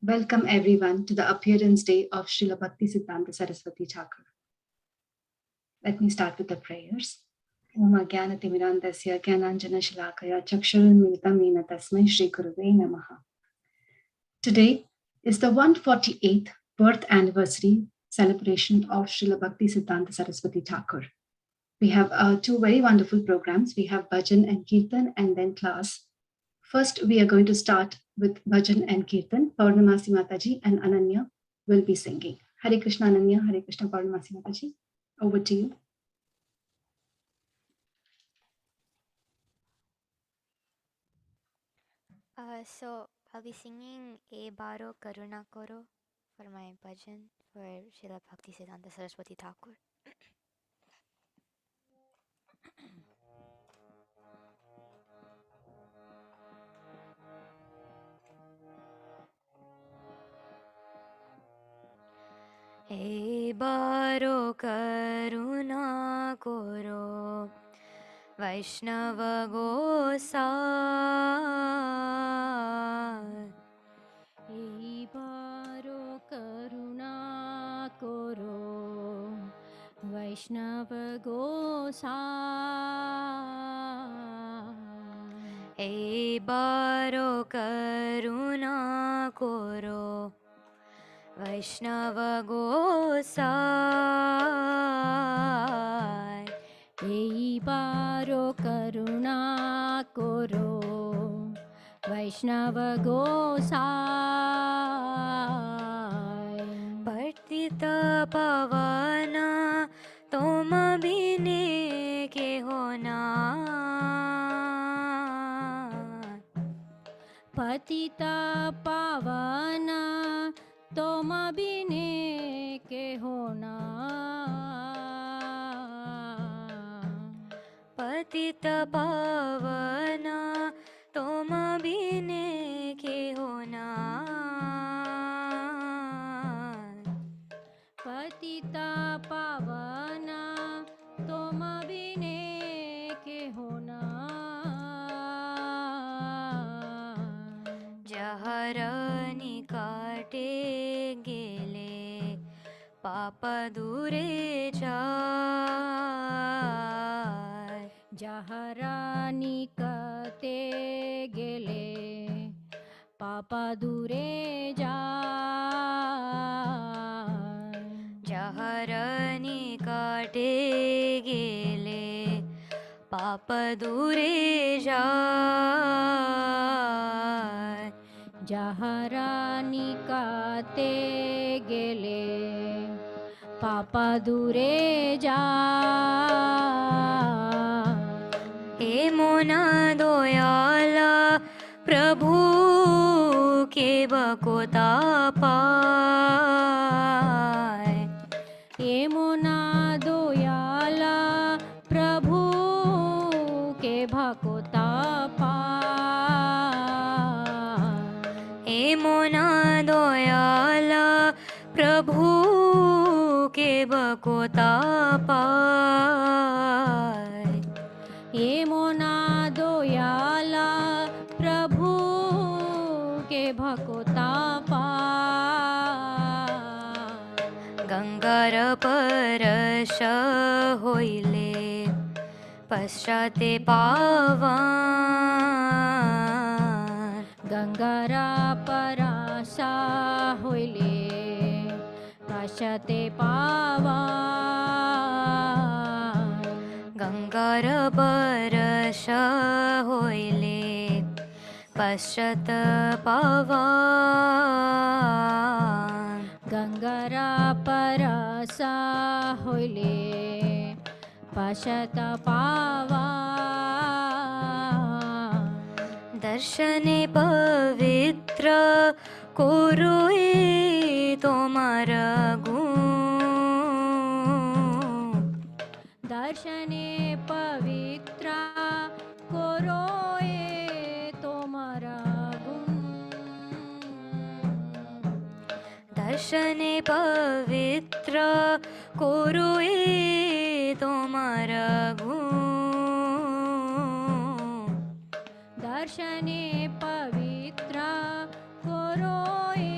Welcome everyone to the appearance day of Srila BhaktiSiddhanta Sarasvati Thakura. Let me start with the prayers. Om Ajnanatimirandasya Jnananjana Shalakaya Chakshurunmilitam Yena Tasmai Shri Gurave Namaha. Today is the 148th birth anniversary celebration of Srila BhaktiSiddhanta Sarasvati Thakura. We have two very wonderful programs. We have Bhajan and Kirtan and then class. First, we are going to start with Bhajan and Kirtan. Paurnamasi Mataji and Ananya will be singing. Hare Krishna Ananya, Hare Krishna Paurnamasi Mataji. Over to you. So I'll be singing A Baro Karuna Koro for my bhajan for Srila BhaktiSiddhanta Sarasvati Thakura. A Baro Karuna Koro Vaishnava Gosai. Ei baro karuna koro Vaishnava Gosai. Ei baro karuna koro Vaishnava Gosai. Ei baro karuna koro Vaishnava Gosai. Partita pavana toma bine ke hona. Patita pavana toma bine ke hona. Patita pavana toma bine ke hona. Patita pavana toma bine ke hona. Jaharani kaate gele papa dure jai. Jaharani kate gele papa dure jai. Jaharani kaate gele papa dure jai. Jaharani kate gele papa dure jai. हे मोना दोयाला प्रभु के बकोता पाय. हे मोना दोयाला प्रभु के भकोता पाय. हे मोना दोयाला प्रभु के बकोता पाय. हे मोना दोयाला प्रभु के भकोता पाय. गंगार परश होइले पश्चाते पावन. गंगारा परासा होइले पश्चाते पावन. गंगार परश होइले पश्चात पावन. गंगारा परसा होइले पश्चात पावन. दर्शने पवित्र कोरुए तोमार गुण. दर्शने पवित्र कोरोए तोमारा गुण. दर्शने पवित्र कोरुए तोमार गुण. दर्शने पवित्र कोरोए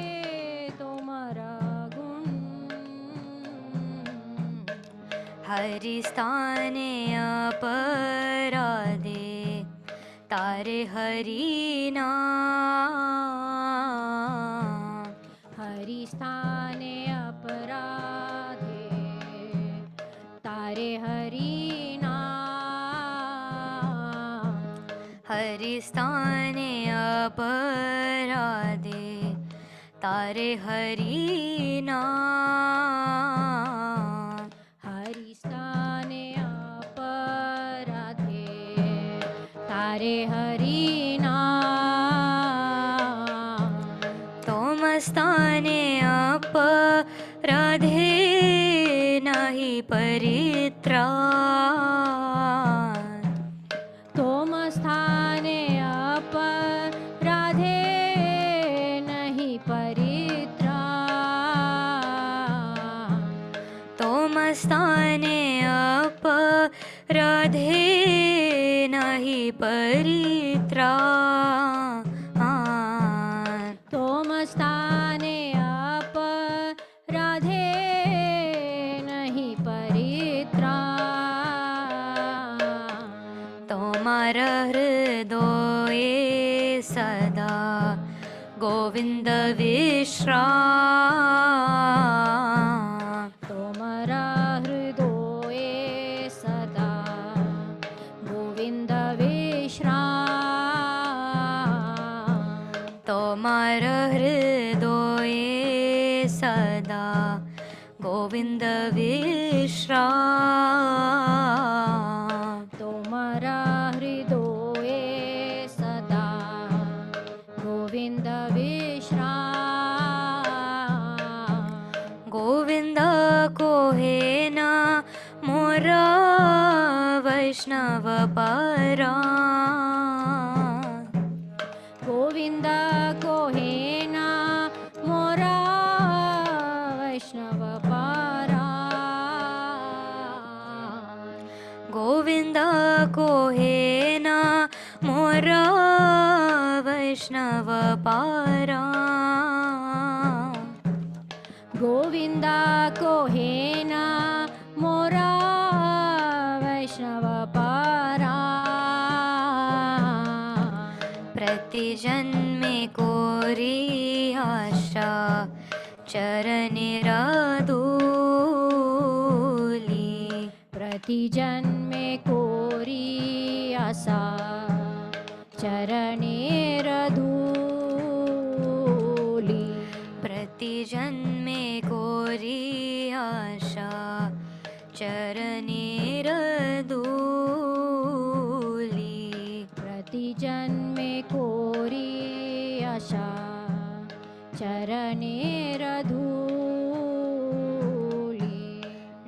हरिस्थाने अपराधे तारे हरि नाम हरिस्थाने अपराधे तारे हरि नाम हरिस्थाने अपराधे तारे हरि नाम हरिस्थाने अपराधे तारे हरि नाम तुम स्थाने अपराधे नहीं परित्राण तुम स्थाने अपराधे नहीं परित्राण तुम स्थाने अपराधे नहीं परित्राण तुम स्थाने अपराधे नहीं परित्राण तुम्हारा हृदय सदा गोविंद विश्राम तुम्हारा हृदय सदा गोविंद विश्राम तुम्हारा हृदय सदा गोविंद विश्राम तुम्हारा हृदय सदा गोविंद विश्राम गोविंद को है ना मोरा वैष्णव परायण गोविंद को है ना मोरा वैष्णव परायण गोविंद को है ना मोरा वैष्णव परायण गोविंद को है ना मोरा वैष्णव परायण प्रति जन्मे कोरी आशा चरणे राधूली प्रति जन्मे कोरी आशा चरणेर धूली प्रति जन्मे कोरी आशा चरणे राधूली प्रति जन्मे कोरी आशा चरणेर धूली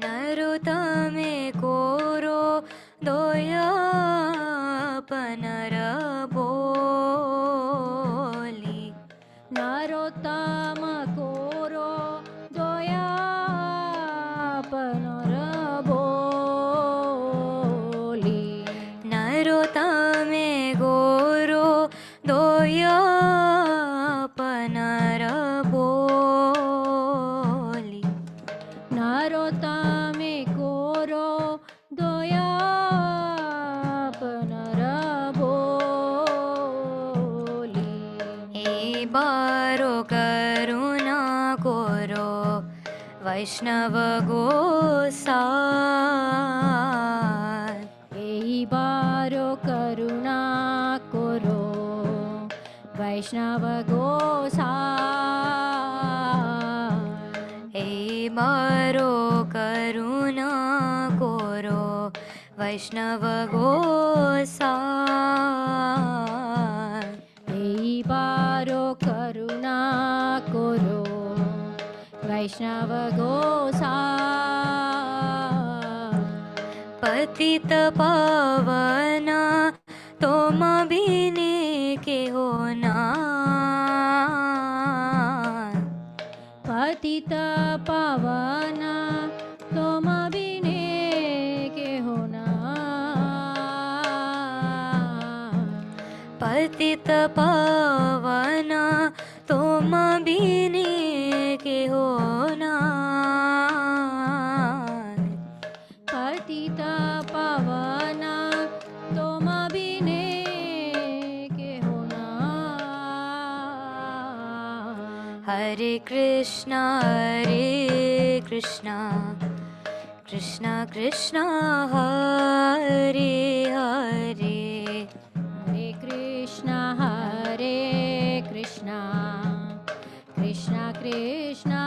नरोत्तमे कोरो दोयापनर बोली नरोत्तम कोरो दोयापनर बोली नरोत्तमे गोरो दोयापनर बोली नरोत्तमे कोरो दोयापनर बोली ए बारो करुणा कोरो वैष्णव गोसाई एहि बारो करुणा कोरो वैष्णव गोसाई ए बारो करुणा कोरो वैष्णव गोसाई एहि बारो करुणा कोरो वैष्णव गोसाई पतित पावन तुम बिने के हो ना पतित पावन तुम बिने के होना पतित पावन तुम बिने के हो ना Hare Krishna, Krishna Krishna, Hare Hare, Hare Krishna, Krishna Krishna,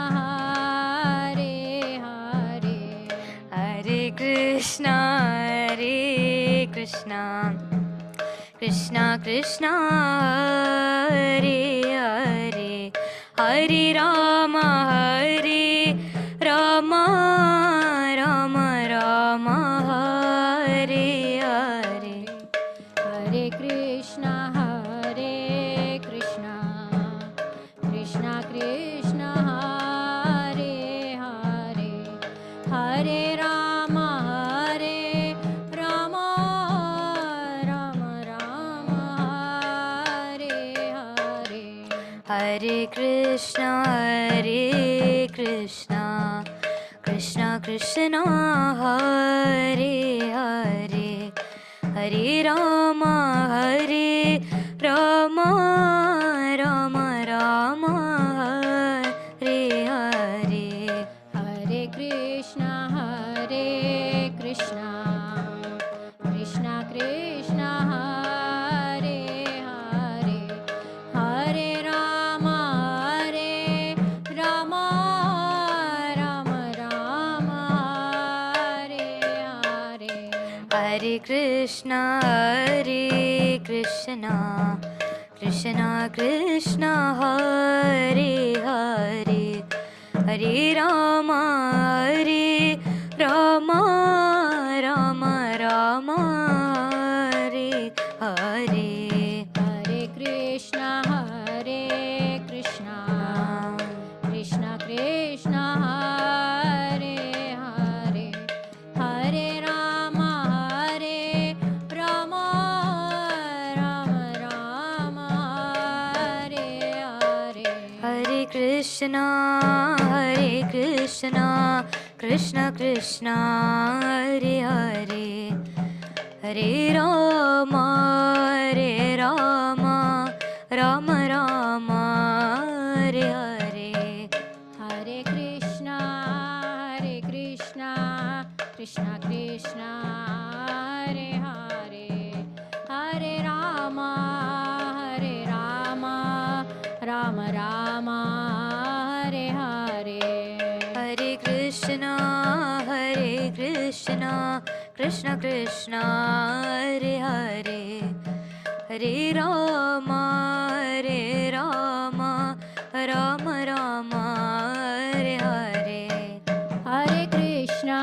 Hare Hare. Hare Krishna, Krishna Krishna, Hare Hare, Hare Rama, Rama Rama, Hare Hare. Hare Krishna, Krishna Krishna, Hare Hare, Hare Rama, Rama Rama, Hare Hare. Hare Krishna, Krishna Krishna, Hare Hare, Hare Rama, Rama Rama, Hare Hare. Hare Krishna, Krishna Krishna, Hare Hare, Hare Rama, Rama Rama, Hare Hare. Hare Krishna, Krishna Krishna, Hare Hare, Hare Rama, Rama Rama, Hare Hare. Hare Krishna, Krishna Krishna, Hare Hare, Hare Rama, Rama Rama, Hare Hare. Hare Krishna, Krishna Krishna, Hare Hare, Hare Rama, Rama Rama, Hare Hare. Hare Krishna, Krishna Krishna, Hare Hare, Hare Rama, Rama Rama, Hare Hare. Hare Krishna, Krishna Krishna, Hare Hare, Hare Rama, Rama Rama, Hare Hare. Hare Krishna,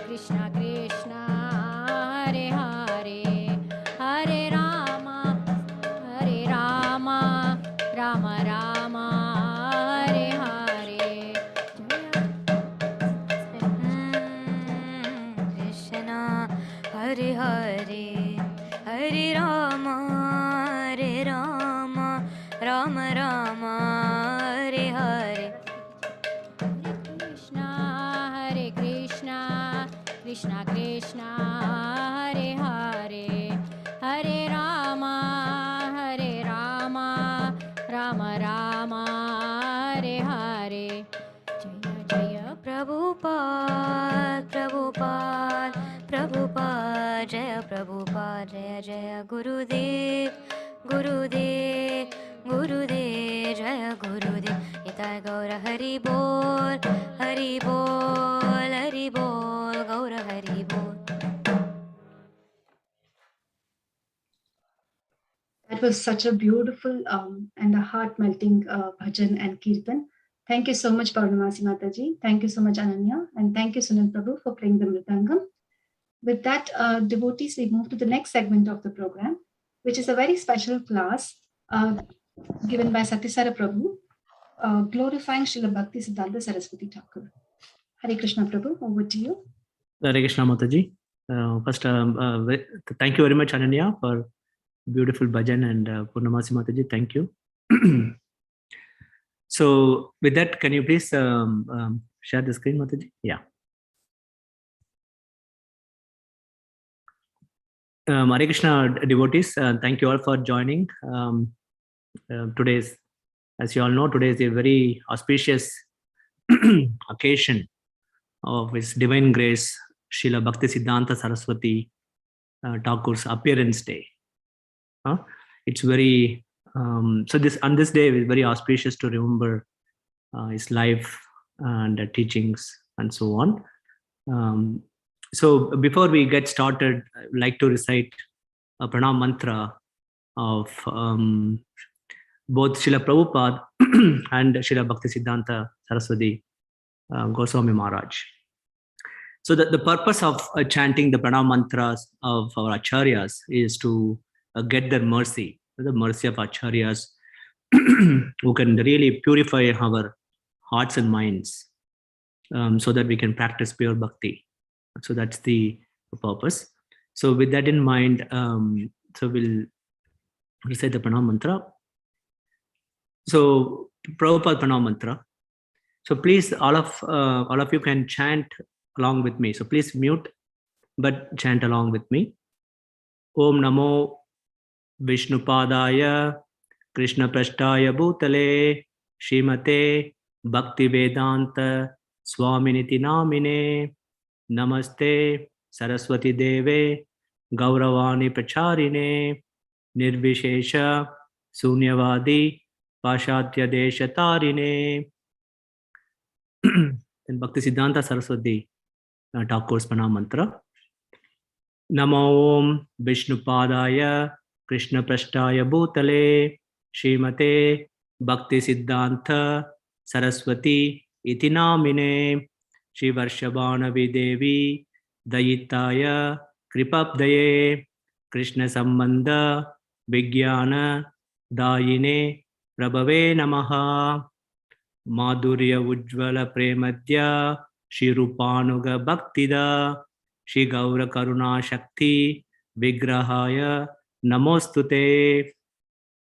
Krishna Krishna, Hare Hare, Hare Rama, Rama Rama, Hare Hare. Krishna, Hare Hare, Hare Rama, Rama Rama, Hare Hare. Hare Krishna, Krishna Krishna, Hare Hare, Hare Rama, Rama Rama, Hare Hare. Jaya Jaya Prabhupada, Jaya Prabhupada, Jaya Jaya Gurudev, Jaya Gurudev. Nitai Gaura Hari Bol, Gaura Hari Bol. That was such a beautiful and a heart-melting bhajan and kirtan. Thank you so much, Paurnamasi Mataji. Thank you so much, Ananya. And thank you, Sunil Prabhu, for playing the mridangam. With that, devotees, we move to the next segment of the program, which is a very special class given by Satya Prabhu, glorifying Srila BhaktiSiddhanta Sarasvati Thakura. Hare Krishna Prabhu, over to you. Hare Krishna Mataji. First, thank you very much, Ananya, for beautiful bhajan, and Paurnamasi Mataji, thank you. So with that, can you please share the screen, Mataji? Yeah. Hare Krishna devotees, thank you all for joining. Today's, as you all know, today is a very auspicious occasion of His Divine Grace, Srila BhaktiSiddhanta Sarasvati Thakura's appearance day. It's very, so this on this day is very auspicious to remember his life and teachings and so on. So before we get started, I would like to recite a Pranam Mantra of both Srila Prabhupada and Srila BhaktiSiddhanta Saraswati Goswami Maharaj. So the purpose of chanting the Pranam Mantras of our Acharyas is to get their mercy, the mercy of Acharyas who can really purify our hearts and minds so that we can practice pure bhakti. So that's the purpose. So with that in mind, so we'll recite the Pranam Mantra. So Prabhupada Pranam Mantra. So please, all of you can chant along with me. So please mute, but chant along with me. Om Namo Vishnupadaya Krishna Prashtaya Bhutale Srimate Bhaktivedanta Swaminiti Namine Namaste Saraswati Deve Gauravani Pracharine Nirvishesha Sunyavadi Pashatya Desha Tarine. And BhaktiSiddhanta Saraswati Thakur's Pranam Mantra. Namo Om Vishnupadaya Krishna Prashtaya Bhutale Srimate BhaktiSiddhanta Sarasvati Iti Namine Shri Varshabhanavi Devi Dayitaya Kripabdaye Krishna Sambandha Vijnana Dayine Prabhave Namaha Madhurya Ujjvala Premadya Shri Rupanuga Bhaktida Shri Gaura Karuna Shakti Vigrahaya Namostute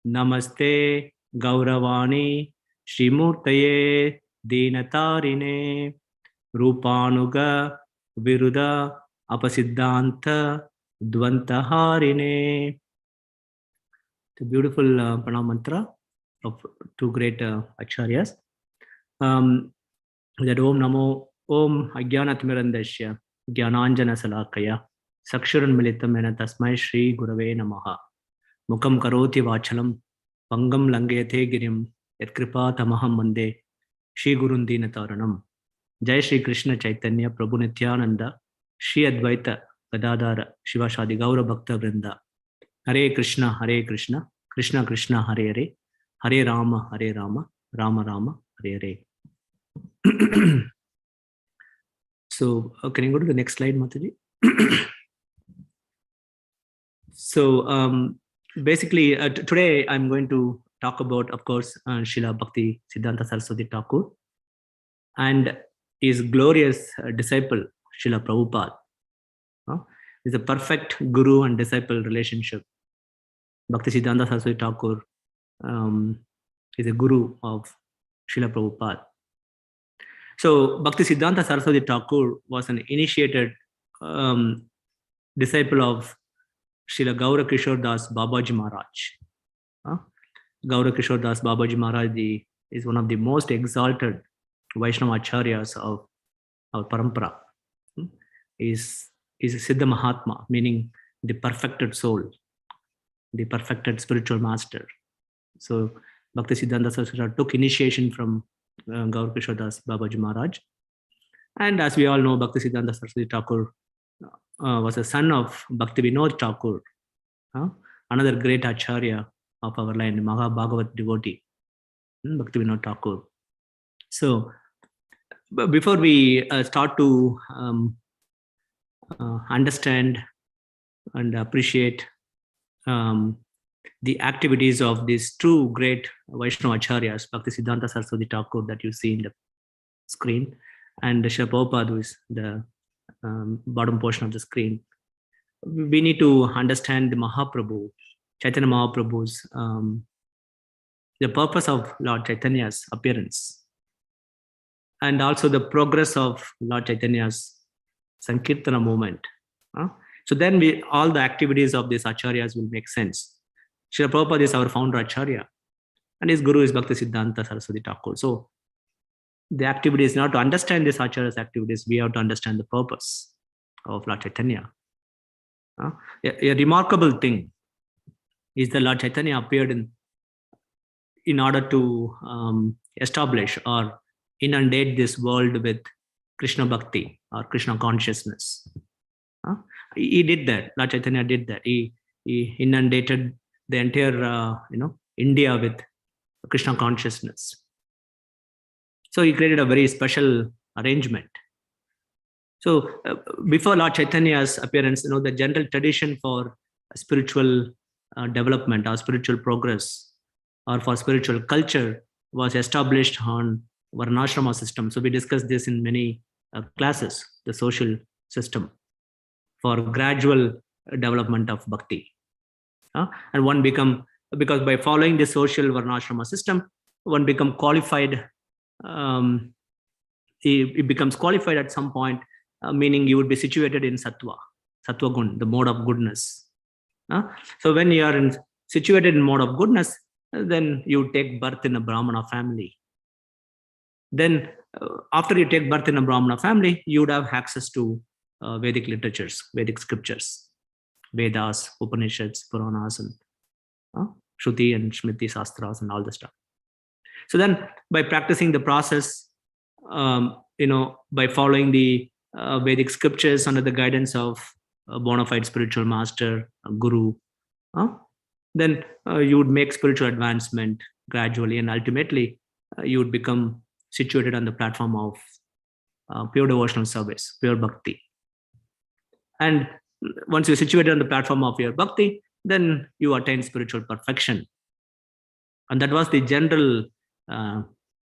Namaste Gauravani Shri Murtaye Dinatarine Rupanuga Viruda Apasiddhanta Dvantaharine. The beautiful Pranam Mantra of two great Acharyas. That Om Namo Om Ajnanatimirandasya Jnananjana Salakaya Sakshuran Militam Mena Tasmai Shri Gurave Namaha Mukam Karoti Vachalam Pangam Langayate Girim Yatkripa Tamaham Mande Shri Gurun Dinataranam. Jai Shri Krishna Chaitanya Prabhu Nityananda Shri Advaita Gadadara Shiva Shadi Gaura Bhakta Vrinda. Hare Krishna Krishna Krishna Hare Hare Hare Rama Rama Rama Hare Hare. So can you go to the next slide, Mataji? So basically today I'm going to talk about, of course, Srila BhaktiSiddhanta Sarasvati Thakura and his glorious disciple Srila Prabhupada. It's a perfect guru and disciple relationship. BhaktiSiddhanta Sarasvati Thakura is a guru of Srila Prabhupada. So BhaktiSiddhanta Sarasvati Thakura was an initiated disciple of Srila Gaura Kishore Das Babaji Maharaj. Gaura Kishore Das Babaji Maharaj is one of the most exalted Vaishnava Acharyas of our parampara. Is a Siddha Mahatma, meaning the perfected soul, the perfected spiritual master. So BhaktiSiddhanta Saraswati took initiation from Gaura Kishore Das Babaji Maharaj. And as we all know, BhaktiSiddhanta Sarasvati Thakura was a son of Bhaktivinoda Thakura, another great Acharya of our line, Maha Bhagavat devotee, Bhaktivinoda Thakura. So before we start to understand and appreciate the activities of these two great Vaishnava Acharyas, BhaktiSiddhanta Sarasvati Thakura that you see in the screen, and Srila Prabhupada, who is the bottom portion of the screen, we need to understand the Mahaprabhu, Chaitanya Mahaprabhu's, the purpose of Lord Chaitanya's appearance, and also the progress of Lord Chaitanya's Sankirtana movement. So then all the activities of these Acharyas will make sense. Srila Prabhupada is our founder Acharya. and his guru is BhaktiSiddhanta Sarasvati Thakura. So the activity is not to understand this Acharya's activities, we have to understand the purpose of Lord Chaitanya. A remarkable thing is that Lord Chaitanya appeared in order to establish or inundate this world with Krishna Bhakti or Krishna consciousness. He did that. Lord Chaitanya did that. He inundated the entire India with Krishna consciousness. So he created a very special arrangement. So before Lord Chaitanya's appearance, the general tradition for spiritual development or spiritual progress or for spiritual culture was established on Varnashrama system. So we discussed this in many classes, the social system for gradual development of bhakti. And one because by following the social Varnashrama system, one become qualified. It becomes qualified at some point, meaning you would be situated in Sattva Gun, the mode of goodness. So when you are situated in mode of goodness, then you take birth in a Brahmana family. Then after you take birth in a Brahmana family, you would have access to Vedic literatures, Vedic scriptures, Vedas, Upanishads, Puranas, and Shruti and Smriti Sastras and all the stuff. So then by practicing the process, by following the Vedic scriptures under the guidance of a bona fide spiritual master, a guru, then you would make spiritual advancement gradually, and ultimately you would become situated on the platform of pure devotional service, pure bhakti. And once you're situated on the platform of pure bhakti, then you attain spiritual perfection. And that was the general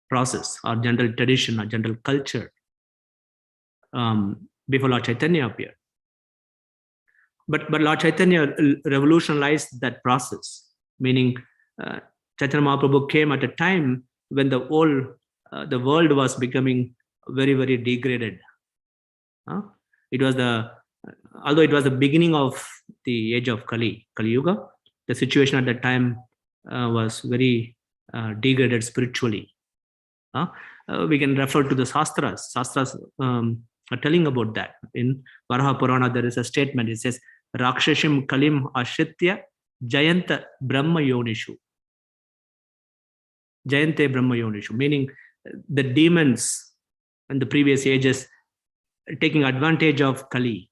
process or general tradition or general culture before Lord Chaitanya appeared. But Lord Chaitanya revolutionized that process, meaning Chaitanya Mahaprabhu came at a time when the world was becoming very, very degraded. Although it was the beginning of the age of Kali Yuga, the situation at that time was very degraded spiritually. We can refer to the Sastras. Sastras are telling about that. In Varaha Purana, there is a statement. It says, Rakshashim Kalim Ashritya Jayanta Brahma Yonishu. Jayante Brahma Yonishu, meaning the demons in the previous ages taking advantage of Kali.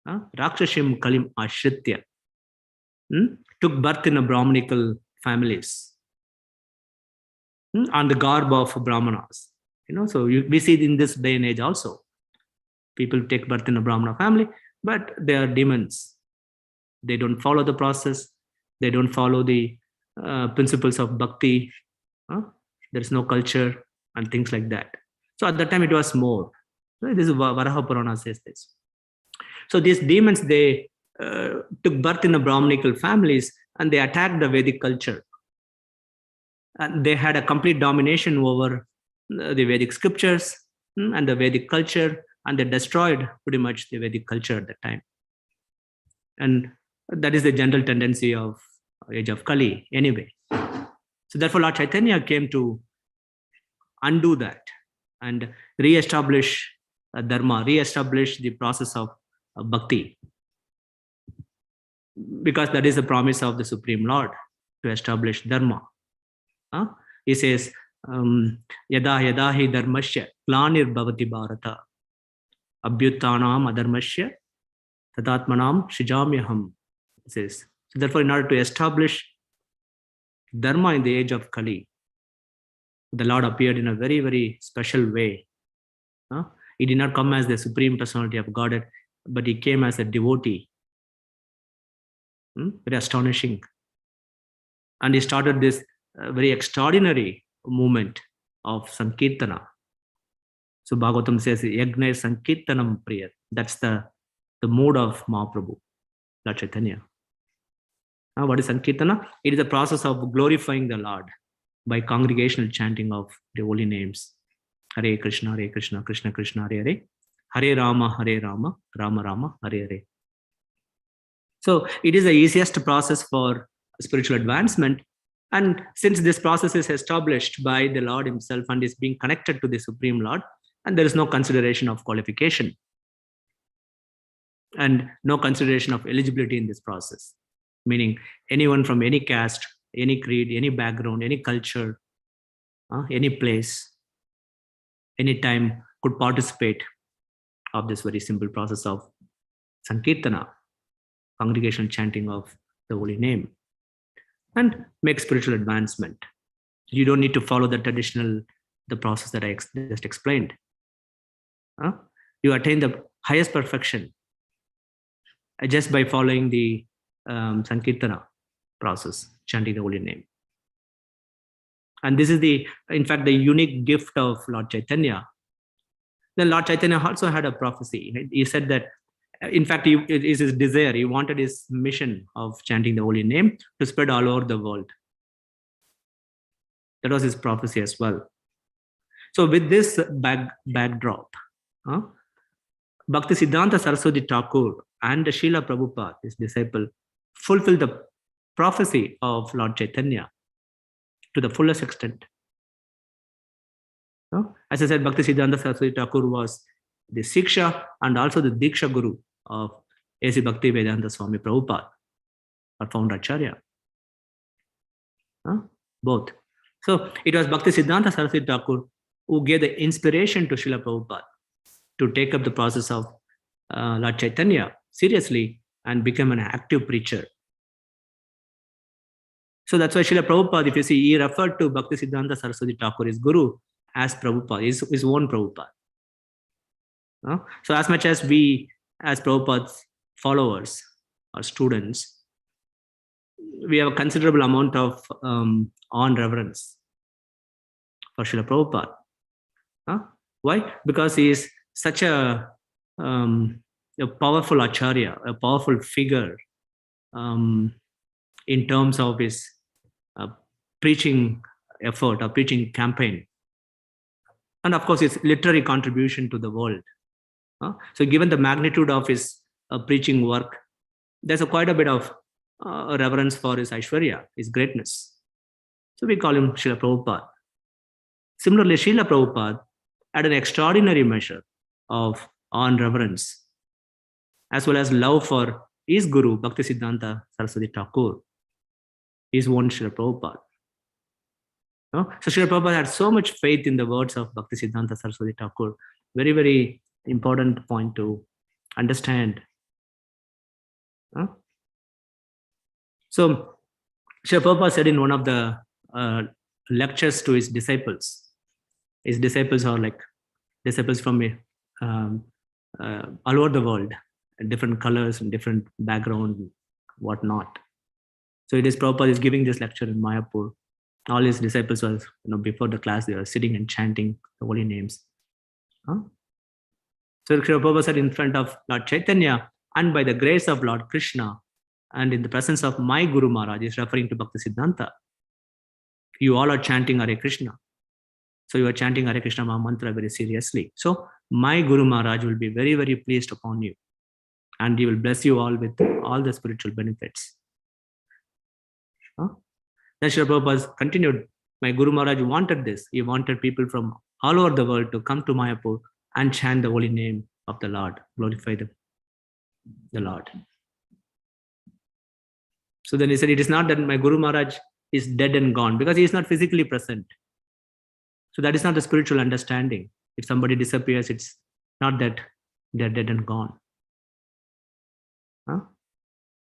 Rakshashim Kalim Ashritya took birth in a Brahmanical families on the garb of Brahmanas. So we see it in this day and age also. People take birth in a Brahmana family, but they are demons. They don't follow the process. They don't follow the principles of bhakti. There is no culture and things like that. So at that time it was more. This is Varaha Purana says this. So these demons, they took birth in a Brahmanical families and they attacked the Vedic culture. And they had a complete domination over the Vedic scriptures and the Vedic culture, and they destroyed pretty much the Vedic culture at that time. And that is the general tendency of age of Kali anyway. So therefore Lord Chaitanya came to undo that and re-establish dharma, re-establish the process of bhakti. Because that is the promise of the Supreme Lord, to establish dharma. He says, Yada yada hi dharmasya planir bhavati bharata abhyuttanam adharmasya tadatmanam shijamyaham. He says, so therefore in order to establish dharma in the age of Kali, the Lord appeared in a very, very special way. He did not come as the Supreme Personality of Godhead, but he came as a devotee. Very astonishing. And he started this very extraordinary movement of Sankirtana. So Bhagavatam says, Yagna Sankirtanam Priya. That's the mode of Mahaprabhu, Lord Chaitanya. What is Sankirtana? It is the process of glorifying the Lord by congregational chanting of the holy names. Hare Krishna, Krishna Krishna, Hare Hare. Hare Rama, Rama Rama, Hare Hare. So it is the easiest process for spiritual advancement, And since this process is established by the Lord himself and is being connected to the Supreme Lord, and there is no consideration of qualification and no consideration of eligibility in this process, meaning anyone from any caste, any creed, any background, any culture, any place, any time could participate of this very simple process of Sankirtana, congregational chanting of the holy name, and make spiritual advancement. You don't need to follow the process that I just explained. You attain the highest perfection just by following the Sankirtana process, chanting the holy name. And this is in fact, the unique gift of Lord Chaitanya. Then Lord Chaitanya also had a prophecy. He said that, in fact, it is his desire. He wanted his mission of chanting the holy name to spread all over the world. That was his prophecy as well. So with this backdrop, BhaktiSiddhanta Sarasvati Thakura and Srila Prabhupada, his disciple, fulfilled the prophecy of Lord Chaitanya to the fullest extent. As I said, BhaktiSiddhanta Sarasvati Thakura was the Siksha and also the Diksha Guru of A.C. Bhaktivedanta Swami Prabhupada, our founder Acharya. Both. So it was BhaktiSiddhanta Sarasvati Thakura who gave the inspiration to Srila Prabhupada to take up the process of Lord Chaitanya seriously and become an active preacher. So that's why Srila Prabhupada, if you see, he referred to BhaktiSiddhanta Sarasvati Thakura, his guru, as Prabhupada, his own Prabhupada. So as much as we, as Prabhupada's followers or students, we have a considerable amount of awe and reverence for Srila Prabhupada. Why? Because he is such a powerful Acharya, a powerful figure in terms of his preaching effort or preaching campaign. And of course, his literary contribution to the world. So given the magnitude of his preaching work, there's quite a bit of reverence for his Aishwarya, his greatness. So we call him Srila Prabhupada. Similarly, Srila Prabhupada had an extraordinary measure of awe and reverence, as well as love for his guru, BhaktiSiddhanta Sarasvati Thakura, his own Srila Prabhupada. So Srila Prabhupada had so much faith in the words of BhaktiSiddhanta Sarasvati Thakura. Very, very important point to understand. So Srila Prabhupada said in one of the lectures to his disciples are like disciples from all over the world, different colors and different background, whatnot. So it is Prabhupada is giving this lecture in Mayapur. All his disciples were, before the class, they were sitting and chanting the holy names. So Srila Prabhupada said in front of Lord Chaitanya, and by the grace of Lord Krishna, and in the presence of my Guru Maharaj, is referring to BhaktiSiddhanta, you all are chanting Hare Krishna. So you are chanting Hare Krishna Maha Mantra very seriously. So my Guru Maharaj will be very, very pleased upon you. And he will bless you all with all the spiritual benefits. Then Srila Prabhupada continued, my Guru Maharaj wanted this. He wanted people from all over the world to come to Mayapur and chant the holy name of the Lord, glorify the Lord. So then he said, it is not that my Guru Maharaj is dead and gone, because he is not physically present. So that is not the spiritual understanding. If somebody disappears, it's not that they're dead and gone.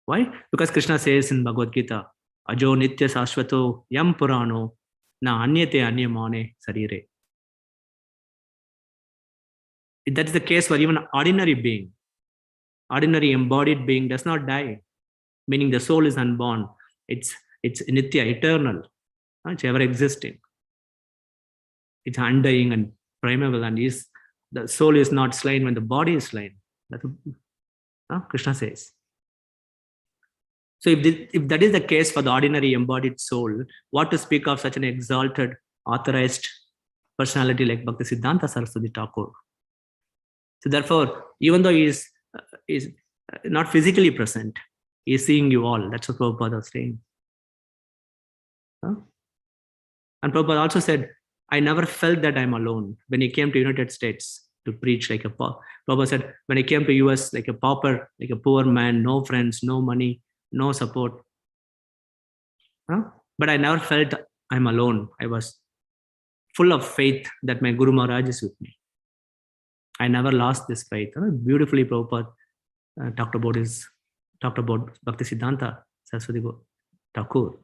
Why? Because Krishna says in Bhagavad Gita, Ajo nitya sashvato yam purano na anyate anyamane sarire. That is the case for even an ordinary being. Ordinary embodied being does not die, meaning the soul is unborn. It's nitya, eternal. It's ever existing. It's undying and primeval, and the soul is not slain when the body is slain. That's what Krishna says. So if that is the case for the ordinary embodied soul, what to speak of such an exalted, authorized personality like BhaktiSiddhanta Sarasvati Thakura? So therefore, even though he is not physically present, he is seeing you all. That's what Prabhupada was saying. Huh? And Prabhupada also said, I never felt that I'm alone. When he came to United States to preach like a Prabhupada said, when he came to US like a pauper, like a poor man, no friends, no money, no support. Huh? But I never felt I'm alone. I was full of faith that my Guru Maharaj is with me. I never lost this faith. Beautifully, Prabhupada talked about BhaktiSiddhanta Sarasvati Thakura.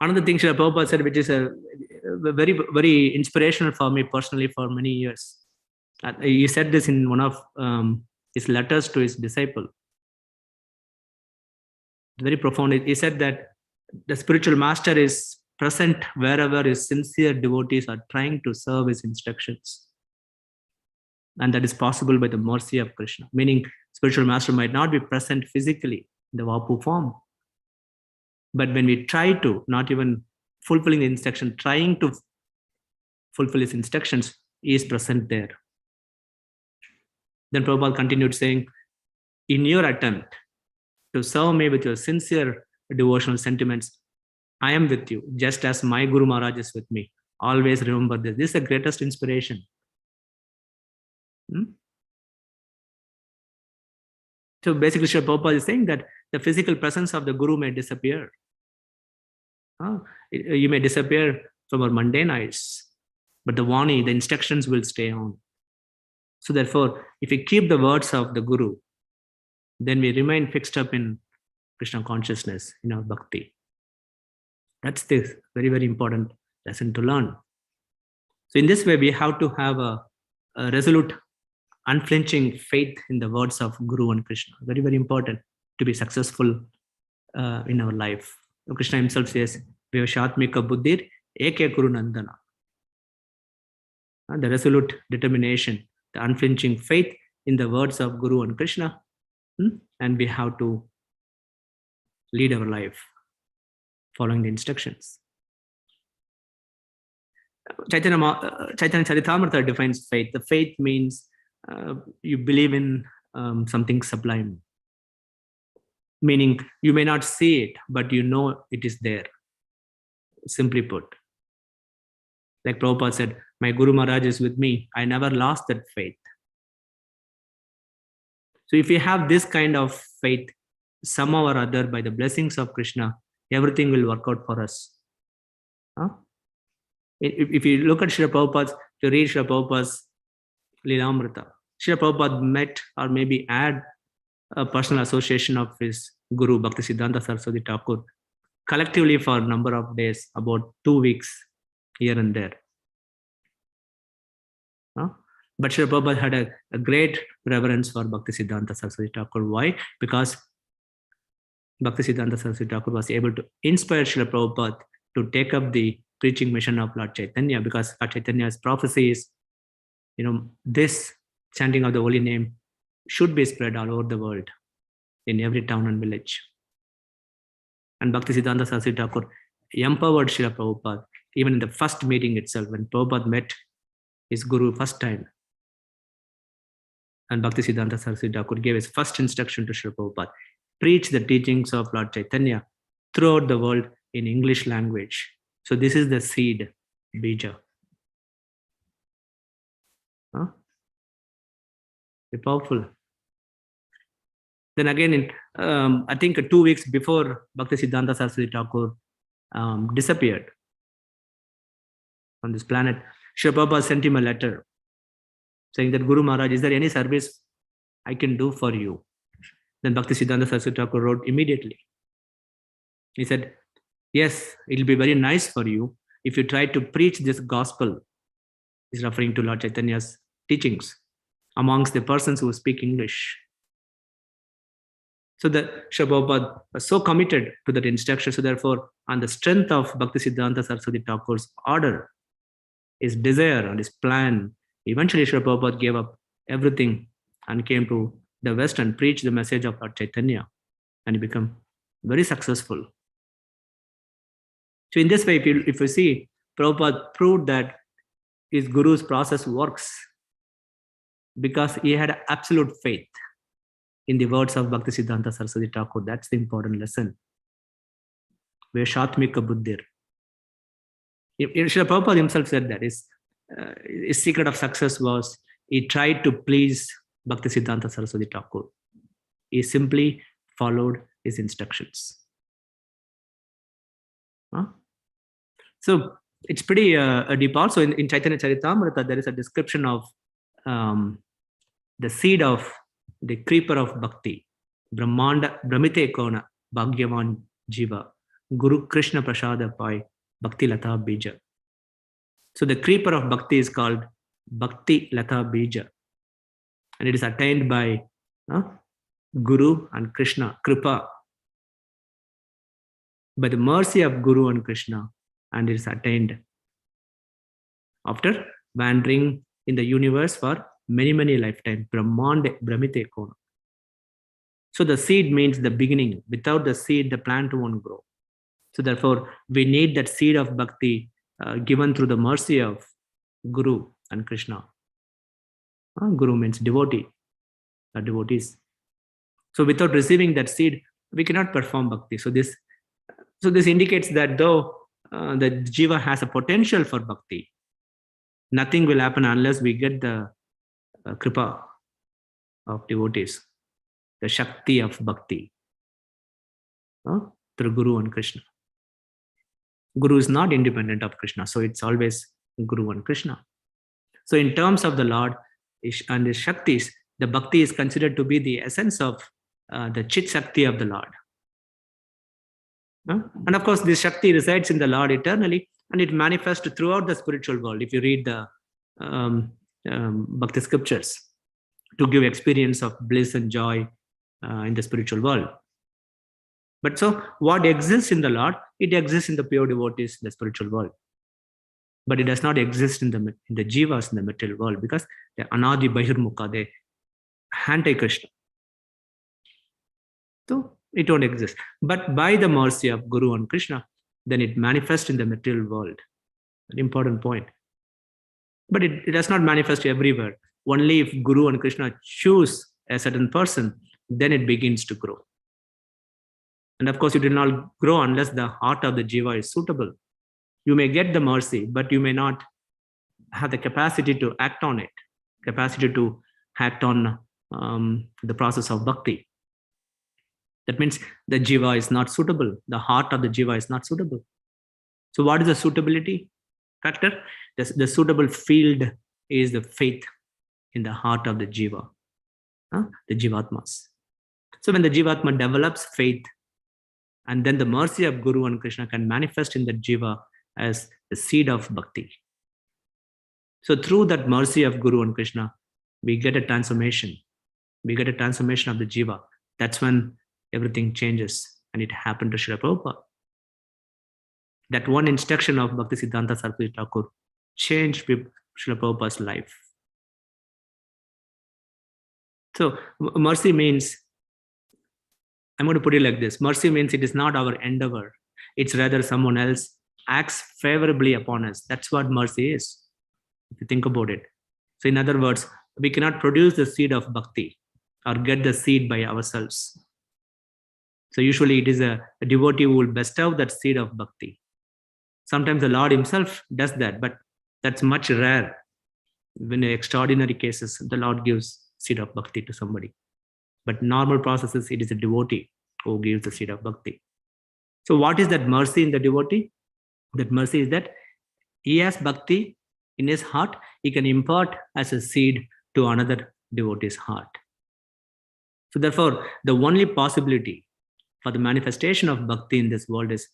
Another thing Srila Prabhupada said, which is a very, very inspirational for me personally for many years. He said this in one of his letters to his disciple. Very profound. He said that the spiritual master is present wherever his sincere devotees are trying to serve his instructions. And that is possible by the mercy of Krishna. Meaning, spiritual master might not be present physically in the Vapu form. But when we try to, not even fulfilling the instruction, trying to fulfill his instructions, he is present there. Then Prabhupada continued saying, in your attempt to serve me with your sincere devotional sentiments, I am with you, just as my Guru Maharaj is with me. Always remember this. This is the greatest inspiration. So basically, Srila Prabhupada is saying that the physical presence of the Guru may disappear. You may disappear from our mundane eyes, but the Vani, the instructions will stay on. So therefore, if we keep the words of the Guru, then we remain fixed up in Krishna consciousness, in our bhakti. That's this very, very important lesson to learn. So in this way, we have to have a resolute, unflinching faith in the words of Guru and Krishna. Very, very important to be successful in our life. Krishna himself says, Vivashatmika buddhir eke kuru nandana. The resolute determination, the unflinching faith in the words of Guru and Krishna. And we have to lead our life following the instructions. Chaitanya Charitamrita defines faith. The faith means you believe in something sublime. Meaning you may not see it, but you know it is there. Simply put. Like Prabhupada said, my Guru Maharaj is with me. I never lost that faith. So if we have this kind of faith, somehow or other, by the blessings of Krishna, everything will work out for us. If you look at Srila Prabhupada's, to read Srila Prabhupada's Lilamrita, Srila Prabhupada met or maybe had a personal association of his Guru, BhaktiSiddhanta Sarasvati Thakura, collectively for a number of days, about 2 weeks here and there. But Srila Prabhupada had a great reverence for BhaktiSiddhanta Sarasvati Thakura. Why? Because BhaktiSiddhanta Sarasvati Thakura was able to inspire Srila Prabhupada to take up the preaching mission of Lord Chaitanya, because Lord Chaitanya's prophecy is, this chanting of the holy name should be spread all over the world, in every town and village. And BhaktiSiddhanta Sarasvati Thakura empowered Srila Prabhupada, even in the first meeting itself, when Prabhupada met his Guru first time. And BhaktiSiddhanta Sarasvati Thakura gave his first instruction to Srila Prabhupada: preach the teachings of Lord Chaitanya throughout the world in English language. So this is the seed, bija. Very powerful. Then again, I think 2 weeks before BhaktiSiddhanta Sarasvati Thakura disappeared on this planet, Srila Prabhupada sent him a letter saying that, Guru Maharaj, is there any service I can do for you? Then BhaktiSiddhanta Sarasvati Thakura wrote immediately. He said, yes, it will be very nice for you if you try to preach this gospel. He's referring to Lord Chaitanya's teachings amongst the persons who speak English. So that Srila Prabhupada was so committed to that instruction. So therefore, on the strength of BhaktiSiddhanta Sarasvati Thakura's order, his desire and his plan, eventually Srila Prabhupada gave up everything and came to the West and preached the message of Lord Chaitanya. And he became very successful. So in this way, if you see, Prabhupada proved that his Guru's process works because he had absolute faith. In the words of BhaktiSiddhanta Sarasvati Thakura, that's the important lesson. Veshatmika buddhir. Srila Prabhupada himself said that his secret of success was he tried to please BhaktiSiddhanta Sarasvati Thakura. He simply followed his instructions. So it's pretty deep. Also in Chaitanya Charitamrita, there is a description of the seed of the creeper of bhakti, Brahmanda, Brahmite Kona, Bhagyavan Jiva, Guru Krishna Prasada Pai, Bhakti Lata Bija. So the creeper of bhakti is called Bhakti Lata Bija. And it is attained by Guru and Krishna, Kripa. By the mercy of Guru and Krishna, and it is attained after wandering in the universe for many, many lifetimes. Brahmande Brahmite Kona. So the seed means the beginning. Without the seed, the plant won't grow. So therefore, we need that seed of bhakti given through the mercy of Guru and Krishna. Guru means devotee, or devotees. So without receiving that seed, we cannot perform bhakti. So this indicates that though the jiva has a potential for bhakti, nothing will happen unless we get the kripa of devotees, the shakti of bhakti through Guru and Krishna. Guru is not independent of Krishna, so it's always Guru and Krishna. So in terms of the Lord and his shaktis, the bhakti is considered to be the essence of the chit shakti of the Lord. And of course, this shakti resides in the Lord eternally, and it manifests throughout the spiritual world. If you read the Bhakti scriptures, to give experience of bliss and joy in the spiritual world. But so what exists in the Lord, it exists in the pure devotees in the spiritual world. But it does not exist in the jivas in the material world, because they are anadi bahirmukha, they anti-Krishna. So it won't exist. But by the mercy of Guru and Krishna, then it manifests in the material world. An important point. But it does not manifest everywhere. Only if Guru and Krishna choose a certain person, then it begins to grow. And of course, it will not grow unless the heart of the jiva is suitable. You may get the mercy, but you may not have the capacity to act on it, capacity to act on the process of bhakti. That means the jiva is not suitable. The heart of the jiva is not suitable. So what is the suitability factor? The suitable field is the faith in the heart of the jiva, the jivatmas. So when the jivatma develops faith, and then the mercy of Guru and Krishna can manifest in the jiva as the seed of bhakti. So through that mercy of Guru and Krishna, we get a transformation. We get a transformation of the jiva. That's when everything changes, and it happened to Srila Prabhupada. That one instruction of BhaktiSiddhanta Sarasvati Thakura changed Srila Prabhupada's life. So mercy means, I'm going to put it like this. Mercy means it is not our endeavor. It's rather someone else acts favorably upon us. That's what mercy is, if you think about it. So in other words, we cannot produce the seed of bhakti or get the seed by ourselves. So usually it is a devotee who will bestow that seed of bhakti. Sometimes the Lord himself does that, but that's much rare. When in extraordinary cases, the Lord gives seed of bhakti to somebody. But normal processes, it is a devotee who gives the seed of bhakti. So what is that mercy in the devotee? That mercy is that he has bhakti in his heart, he can impart as a seed to another devotee's heart. So therefore, the only possibility for the manifestation of bhakti in this world is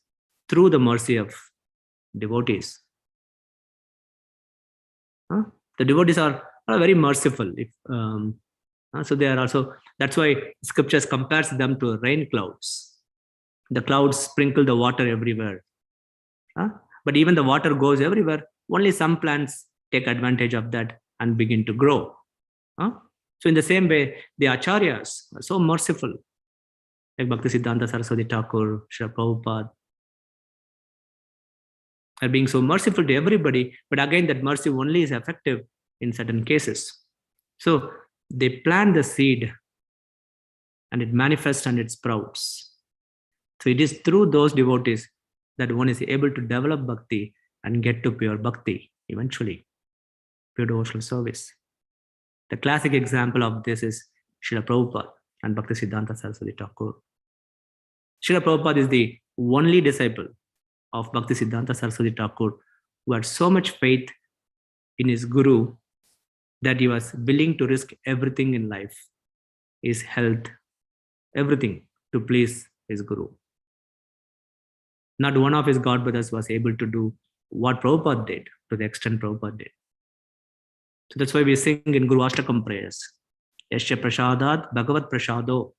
through the mercy of devotees. The devotees are very merciful. So they are also, that's why scriptures compares them to rain clouds. The clouds sprinkle the water everywhere. But even the water goes everywhere, only some plants take advantage of that and begin to grow. So in the same way, the acharyas are so merciful, like BhaktiSiddhanta Sarasvati Thakura, Srila Prabhupada, are being so merciful to everybody. But again, that mercy only is effective in certain cases. So they plant the seed and it manifests and it sprouts. So it is through those devotees that one is able to develop bhakti and get to pure bhakti eventually, pure devotional service. The classic example of this is Srila Prabhupada and BhaktiSiddhanta Sarasvati Thakura. Srila Prabhupada is the only disciple of BhaktiSiddhanta Sarasvati Thakura who had so much faith in his guru that he was willing to risk everything in life, his health, everything, to please his guru. Not one of his god brothers was able to do what Prabhupada did to the extent Prabhupada did. So that's why we sing in Guru Ashtakam prayers, Yasya Prasadat Bhagavat Prasado,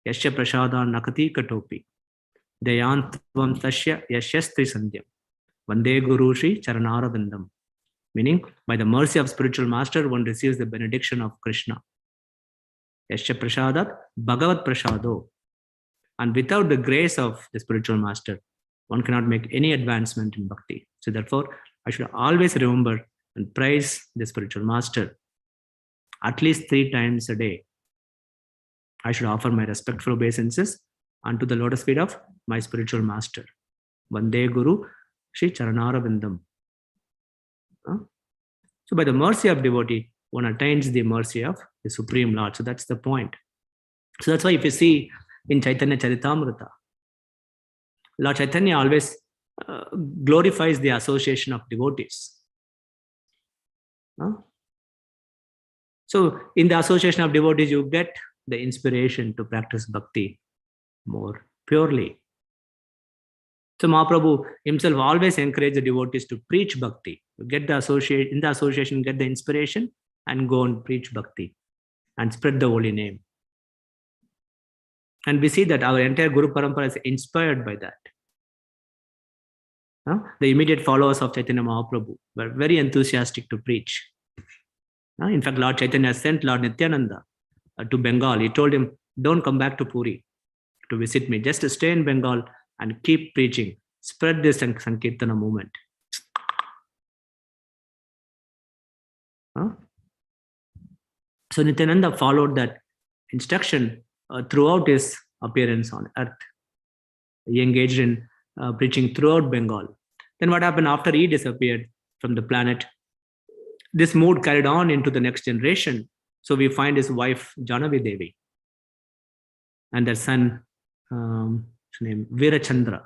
Yasya Prasada Nakati Katopi, Dayantvam Tasya Yasyastri Sandhyam, Vande Guru Shri Charanara Vindam. Meaning, by the mercy of spiritual master, one receives the benediction of Krishna. Yasya Prasadat Bhagavat Prasado. And without the grace of the spiritual master, one cannot make any advancement in bhakti. So therefore, I should always remember and praise the spiritual master. At least 3 times a day, I should offer my respectful obeisances unto the lotus feet of my spiritual master. Vande Guru Shri Charanara Vindam. So by the mercy of devotee, one attains the mercy of the Supreme Lord. So that's the point. So that's why if you see in Chaitanya Charitamrita, Lord Chaitanya always glorifies the association of devotees. So in the association of devotees, you get the inspiration to practice bhakti more purely. So Mahaprabhu himself always encouraged the devotees to preach bhakti. Get the association, in the association, get the inspiration and go and preach bhakti and spread the holy name. And we see that our entire Guru Parampara is inspired by that. The immediate followers of Chaitanya Mahaprabhu were very enthusiastic to preach. In fact, Lord Chaitanya sent Lord Nityananda to Bengal. He told him, don't come back to Puri to visit me. Just stay in Bengal and keep preaching. Spread this Sankirtana movement. So Nityananda followed that instruction throughout his appearance on earth. He engaged in preaching throughout Bengal. Then what happened after he disappeared from the planet? This mood carried on into the next generation. So we find his wife Janavi Devi and their son, his name Virachandra.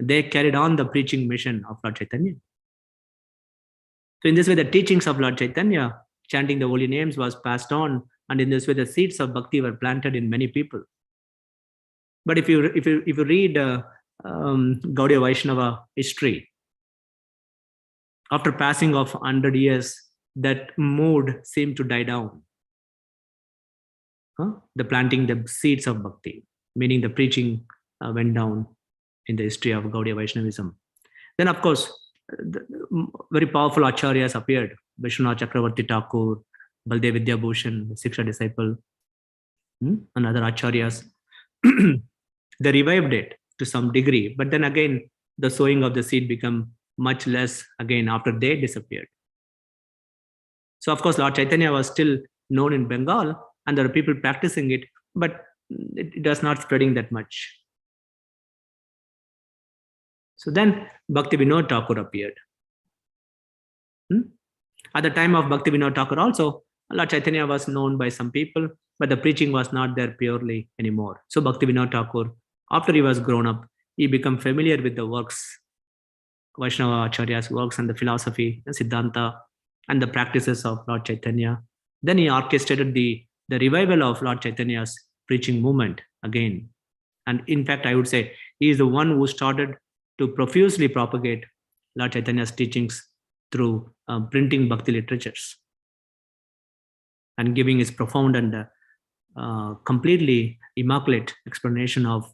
They carried on the preaching mission of Lord Chaitanya. So in this way, the teachings of Lord Chaitanya, chanting the holy names, was passed on, and in this way, the seeds of bhakti were planted in many people. But if you read Gaudiya Vaishnava history, after passing of 100 years, that mood seemed to die down. The planting the seeds of bhakti, meaning the preaching went down in the history of Gaudiya Vaishnavism. Then, of course, very powerful acharyas appeared. Vishwanath Chakravarti Thakur, Baldev Vidyabhushan, the Siksha disciple, and other acharyas. They revived it to some degree, but then again, the sowing of the seed became much less again after they disappeared. So, of course, Lord Chaitanya was still known in Bengal, and there are people practicing it, but it was not spreading that much. So then Bhaktivinoda Thakura appeared. At the time of Bhaktivinoda Thakura also, Lord Chaitanya was known by some people, but the preaching was not there purely anymore. So Bhaktivinoda Thakura, after he was grown up, he became familiar with the works, Vaishnava Acharya's works and the philosophy, the Siddhanta, and the practices of Lord Chaitanya. Then he orchestrated the revival of Lord Chaitanya's preaching movement again. And in fact, I would say he is the one who started to profusely propagate Lord Chaitanya's teachings through printing bhakti literatures and giving his profound and completely immaculate explanation of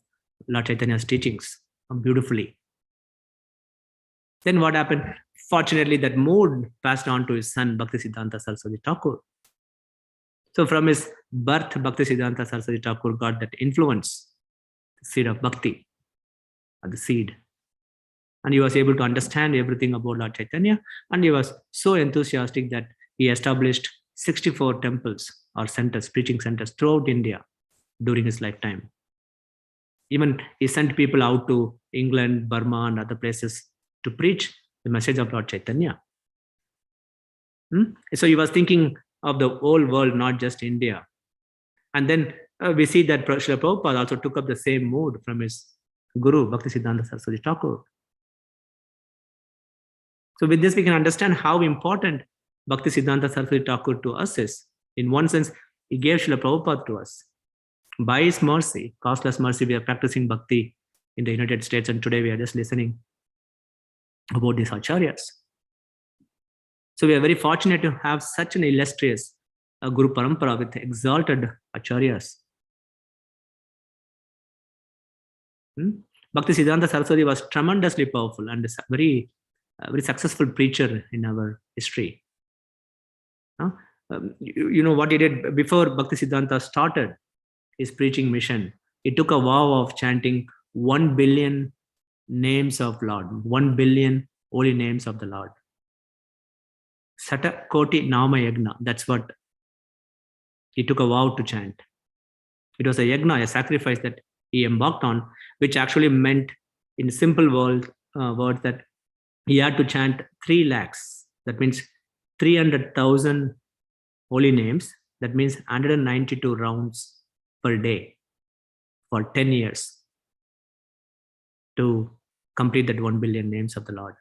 Lord Chaitanya's teachings beautifully. Then what happened? Fortunately, that mood passed on to his son, BhaktiSiddhanta Sarasvati Thakura. So from his birth, BhaktiSiddhanta Sarasvati Thakura got that influence, the seed of bhakti, or the seed. And he was able to understand everything about Lord Chaitanya. And he was so enthusiastic that he established 64 temples or centers, preaching centers throughout India. during his lifetime. Even he sent people out to England, Burma, and other places to preach the message of Lord Chaitanya. So he was thinking of the whole world, not just India. And then we see that Srila Prabhupada also took up the same mood from his Guru, BhaktiSiddhanta Sarasvati Thakura. So with this, we can understand how important BhaktiSiddhanta Sarasvati Thakura to us is. In one sense, he gave Srila Prabhupada to us. By his mercy, costless mercy, we are practicing bhakti in the United States, and today we are just listening about these acharyas. So we are very fortunate to have such an illustrious Guru Parampara with exalted acharyas. BhaktiSiddhanta Saraswati was tremendously powerful and a very successful preacher in our history. You know what he did before BhaktiSiddhanta started his preaching mission? He took a vow of chanting 1 billion names of Lord, 1 billion holy names of the Lord. Sata Koti Nama Yagna, that's what he took a vow to chant. It was a yagna, a sacrifice that he embarked on, which actually meant in simple words that he had to chant 3 lakhs. That means 300,000 holy names. That means 192 rounds per day for 10 years to complete that 1 billion names of the Lord.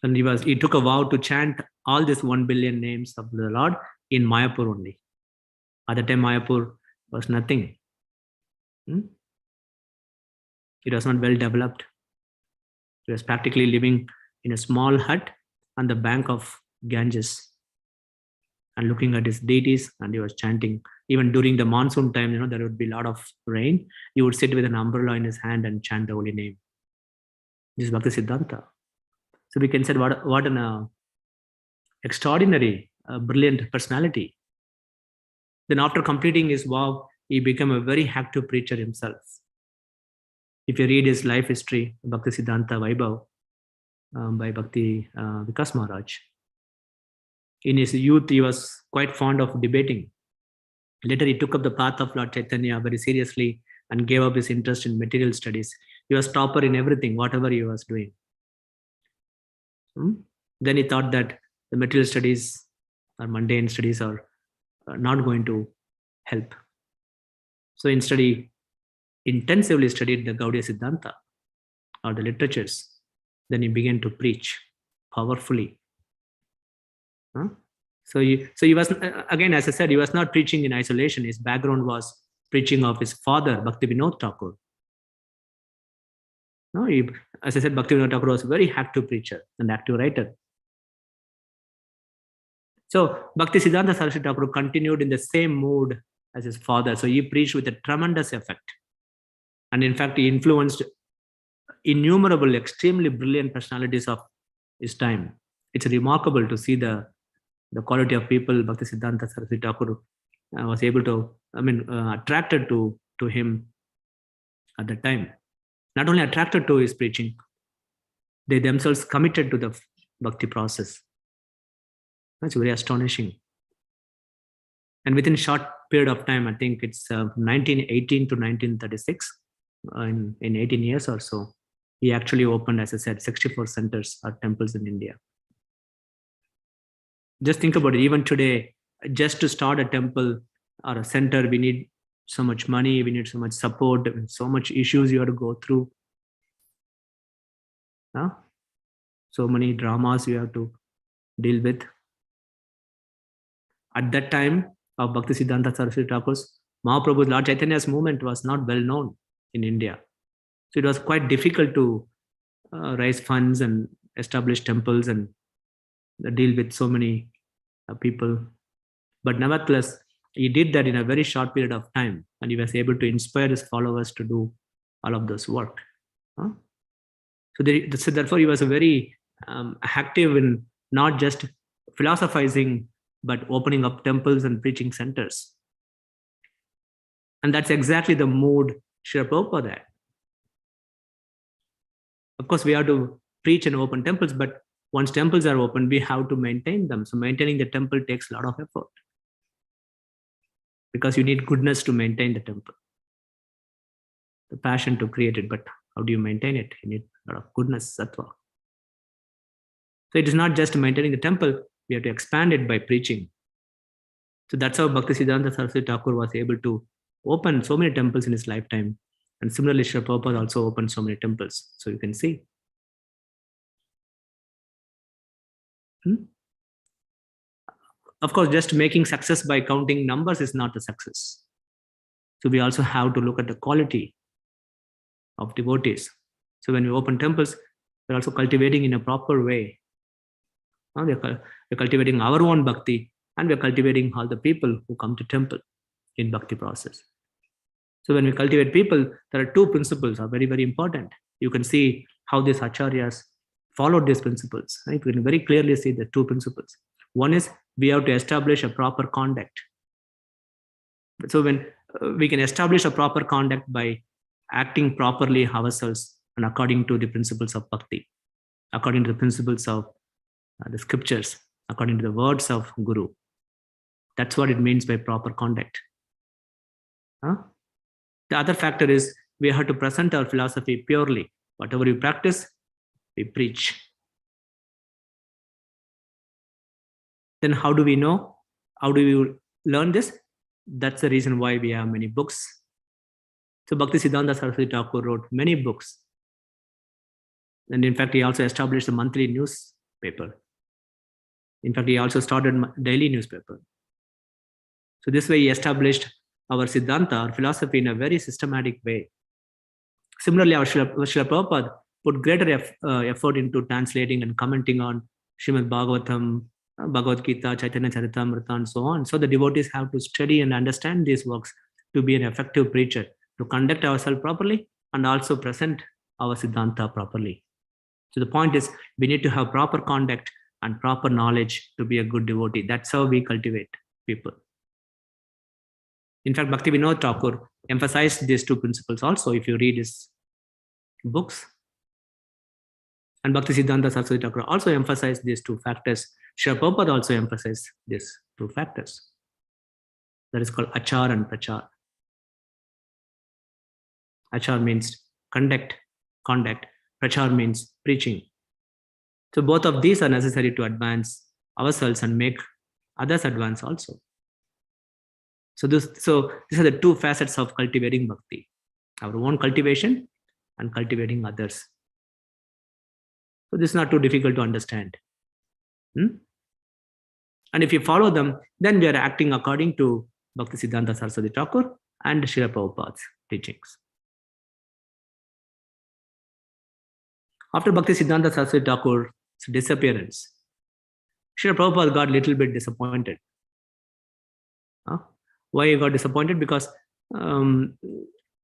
And he took a vow to chant all these 1 billion names of the Lord in Mayapur only. At the time, Mayapur was nothing. It was not well developed. He was practically living in a small hut on the bank of Ganges and looking at his deities, and he was chanting. Even during the monsoon time, there would be a lot of rain. He would sit with an umbrella in his hand and chant the holy name. This is BhaktiSiddhanta. So we can say what an extraordinary, brilliant personality. Then after completing his vow, he became a very active preacher himself. If you read his life history, BhaktiSiddhanta Vaibhav by Bhakti Vikas Maharaj, in his youth, he was quite fond of debating. Later, he took up the path of Lord Chaitanya very seriously and gave up his interest in material studies. He was topper in everything, whatever he was doing. Then he thought that the material studies or mundane studies are not going to help. So instead, he intensively studied the Gaudiya Siddhanta or the literatures. Then he began to preach powerfully. So he was, again, as I said, he was not preaching in isolation. His background was preaching of his father, Bhaktivinoda Thakura. As I said, Bhaktivinoda Thakura was a very active preacher and active writer. So BhaktiSiddhanta Sarasvati Thakura continued in the same mood as his father. So he preached with a tremendous effect. And in fact, he influenced innumerable, extremely brilliant personalities of his time. It's remarkable to see the quality of people BhaktiSiddhanta Sarasvati Thakura was able to, attracted to him at the time. Not only attracted to his preaching, they themselves committed to the bhakti process. That's very astonishing. And within a short period of time, I think it's 1918 to 1936, in 18 years or so, he actually opened, as I said, 64 centers or temples in India. Just think about it. Even today, just to start a temple or a center, we need so much money, we need so much support, so much issues you have to go through. So many dramas you have to deal with. At that time of BhaktiSiddhanta Sarasvati Thakur's, Mahaprabhu's Lord Chaitanya's movement was not well known in India. So it was quite difficult to raise funds and establish temples and deal with so many people. But nevertheless, he did that in a very short period of time, and he was able to inspire his followers to do all of this work. So therefore, he was a very active in not just philosophizing, but opening up temples and preaching centers. And that's exactly the mood Srila Prabhupada had. Of course, we have to preach and open temples, but once temples are open, we have to maintain them. So maintaining the temple takes a lot of effort. because you need goodness to maintain the temple. The passion to create it, but how do you maintain it? You need a lot of goodness, sattva. So it is not just maintaining the temple, we have to expand it by preaching. So that's how BhaktiSiddhanta Sarasvati Thakura was able to open so many temples in his lifetime. And similarly, Srila Prabhupada also opened so many temples. So you can see. Of course, just making success by counting numbers is not a success. So we also have to look at the quality of devotees. So when we open temples, we're also cultivating in a proper way. We're cultivating our own bhakti, and we're cultivating all the people who come to temple in bhakti process. So when we cultivate people, there are two principles are very, very important. You can see how these acharyas followed these principles. You can very clearly see the two principles. One is we have to establish a proper conduct. So when we can establish a proper conduct by acting properly ourselves and according to the principles of bhakti, according to the principles of the scriptures, according to the words of Guru. That's what it means by proper conduct. The other factor is we have to present our philosophy purely. Whatever you practice, we preach. Then how do we know? How do we learn this? That's the reason why we have many books. So BhaktiSiddhanta Sarasvati Thakura wrote many books. And in fact, he also established a monthly newspaper. In fact, he also started a daily newspaper. So this way he established our Siddhanta, our philosophy, in a very systematic way. Similarly, our Srila Prabhupada put greater effort into translating and commenting on Srimad Bhagavatam, Bhagavad Gita, Chaitanya Charitamrita, and so on. So the devotees have to study and understand these works to be an effective preacher, to conduct ourselves properly and also present our Siddhanta properly. So the point is, we need to have proper conduct and proper knowledge to be a good devotee. That's how we cultivate people. In fact, Bhaktivinoda Thakura emphasized these two principles also if you read his books. And BhaktiSiddhanta Sarasvati Thakura also emphasized these two factors. Srila Prabhupada also emphasized these two factors. That is called achar and prachar. Achar means conduct. Prachar means preaching. So both of these are necessary to advance ourselves and make others advance also. So these are the two facets of cultivating bhakti. Our own cultivation and cultivating others. So this is not too difficult to understand. And if you follow them, then we are acting according to BhaktiSiddhanta Sarasvati Thakura and Srila Prabhupada's teachings. After BhaktiSiddhanta Sarasvati Thakura's disappearance, Srila Prabhupada got a little bit disappointed. Why he got disappointed? Because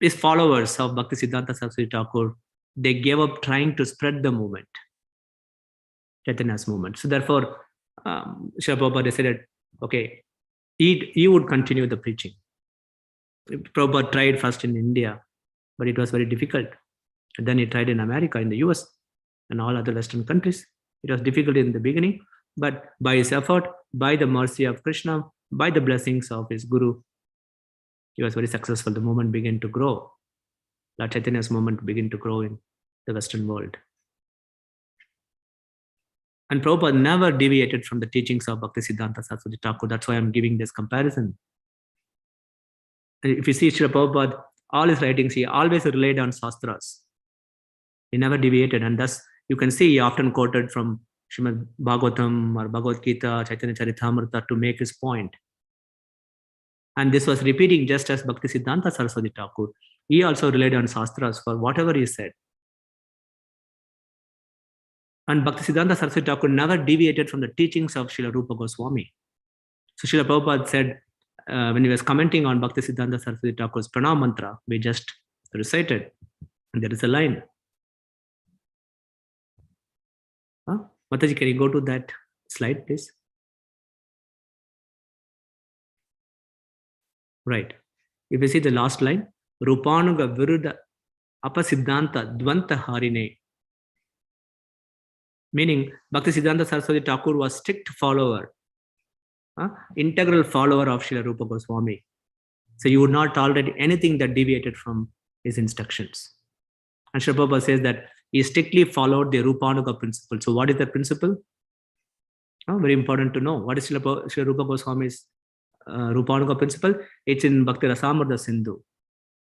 his followers of BhaktiSiddhanta Sarasvati Thakura, they gave up trying to spread the movement, Chaitanya's movement. So therefore, Srila Prabhupada decided, okay, he would continue the preaching. Prabhupada tried first in India, but it was very difficult. And then he tried in America, in the US, and all other Western countries. It was difficult in the beginning, but by his effort, by the mercy of Krishna, by the blessings of his Guru, he was very successful. The movement began to grow. Lord Chaitanya's movement began to grow in the Western world. And Prabhupada never deviated from the teachings of BhaktiSiddhanta Sarasvati Thakura. That's why I'm giving this comparison. If you see Srila Prabhupada, all his writings, he always relied on Shastras. He never deviated. And thus, you can see he often quoted from Srimad Bhagavatam or Bhagavad Gita, Chaitanya Charitamrita to make his point. And this was repeating just as BhaktiSiddhanta Sarasvati Thakura. He also relied on Shastras for whatever he said. And BhaktiSiddhanta Sarasvati Thakura never deviated from the teachings of Srila Rupa Goswami. So Srila Prabhupada said, when he was commenting on BhaktiSiddhanta Sarasvati Thakura's Pranam Mantra, we just recited, and there is a line. Mataji, can you go to that slide, please? Right. If you see the last line, Rupanuga Viruddha Apasiddhanta Dvanta Harine. Meaning, BhaktiSiddhanta Sarasvati Thakura was strict follower, integral follower of Srila Rupa Goswami. So you would not tolerate anything that deviated from his instructions. And Srila Prabhupada says that he strictly followed the Rupanuga principle. So what is that principle? Oh, very important to know. What is Srila Rupa Goswami's Rupanuga principle? It's in Bhakti Rasamrita Sindhu.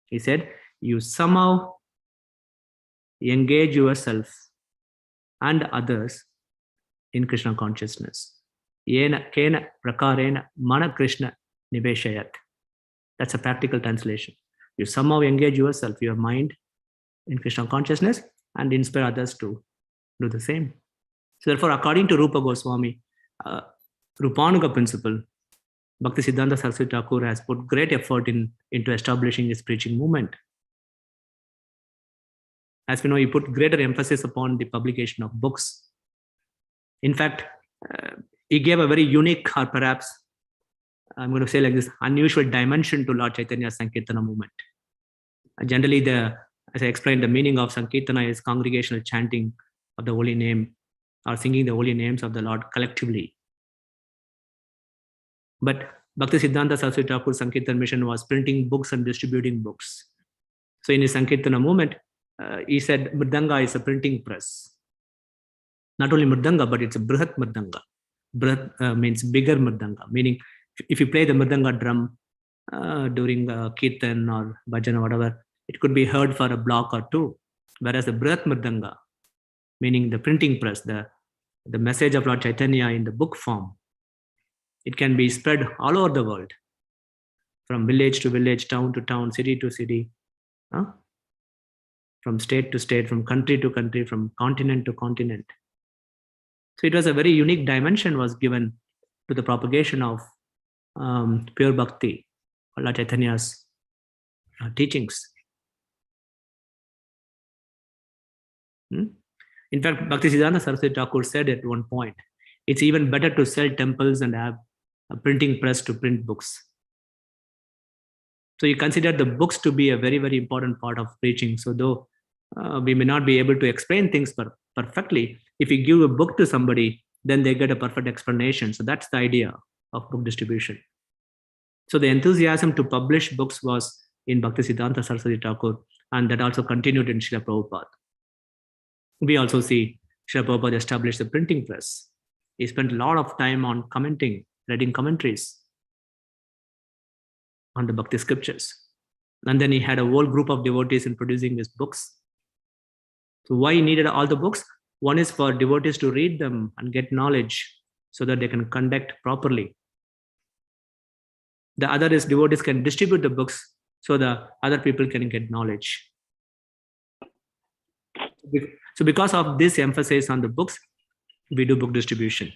He said, you somehow engage yourself and others in Krishna consciousness. Yena kena prakarena mana Krishna niveshayat. That's a practical translation. You somehow engage yourself, your mind, in Krishna consciousness and inspire others to do the same. So therefore, according to Rupa Goswami, Rupanuga principle, BhaktiSiddhanta Sarasvati Thakura has put great effort into establishing his preaching movement. As we know, he put greater emphasis upon the publication of books. In fact, he gave a very unique, or perhaps I'm going to say like this, unusual dimension to Lord Chaitanya's Sankirtana movement. Generally, as I explained, the meaning of Sankirtana is congregational chanting of the holy name or singing the holy names of the Lord collectively. But BhaktiSiddhanta Sarasvati Thakur's Sankirtan mission was printing books and distributing books. So in his Sankirtana movement, he said Mridanga is a printing press. Not only Mridanga, but it's a Brihat Mridanga. Brihat means bigger Mridanga, meaning if you play the Mridanga drum during Kirtan or Bhajan or whatever, it could be heard for a block or two. Whereas the Brihat Mridanga, meaning the printing press, the message of Lord Chaitanya in the book form, it can be spread all over the world, from village to village, town to town, city to city, from state to state, from country to country, from continent to continent. So it was a very unique dimension was given to the propagation of pure bhakti, Lord Chaitanya's teachings. In fact, BhaktiSiddhanta Sarasvati Thakur said at one point, it's even better to sell temples and have a printing press to print books. So you consider the books to be a very, very important part of preaching. So though we may not be able to explain things perfectly, if you give a book to somebody, then they get a perfect explanation. So that's the idea of book distribution. So the enthusiasm to publish books was in BhaktiSiddhanta Sarasvati Thakur, and that also continued in Srila Prabhupada. We also see Srila Prabhupada established the printing press. He spent a lot of time on commenting, writing commentaries on the Bhakti scriptures. And then he had a whole group of devotees in producing his books. So why he needed all the books? One is for devotees to read them and get knowledge so that they can conduct properly. The other is devotees can distribute the books so the other people can get knowledge. So because of this emphasis on the books, we do book distribution.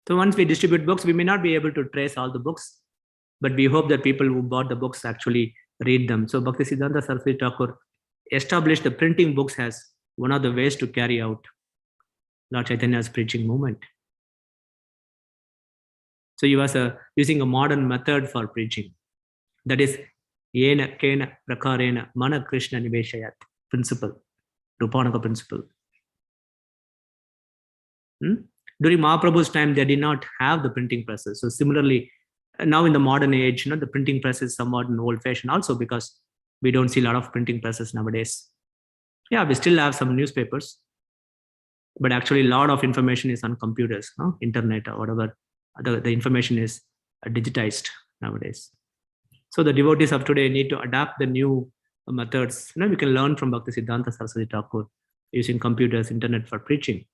So once we distribute books, we may not be able to trace all the books, but we hope that people who bought the books actually read them. So BhaktiSiddhanta Sarasvati Thakur established the printing books as one of the ways to carry out Lord Chaitanya's preaching movement. So he was using a modern method for preaching. That is, Yena Kena Prakarena Mana Krishna Niveshayat principle, Rupanuga principle. During Mahaprabhu's time, they did not have the printing presses. So similarly, now in the modern age, the printing press is somewhat an old fashioned also because we don't see a lot of printing presses nowadays. Yeah, we still have some newspapers, but actually a lot of information is on computers, internet or whatever. The information is digitized nowadays. So the devotees of today need to adapt the new methods. We can learn from BhaktiSiddhanta Sarasvati Thakur using computers, internet for preaching.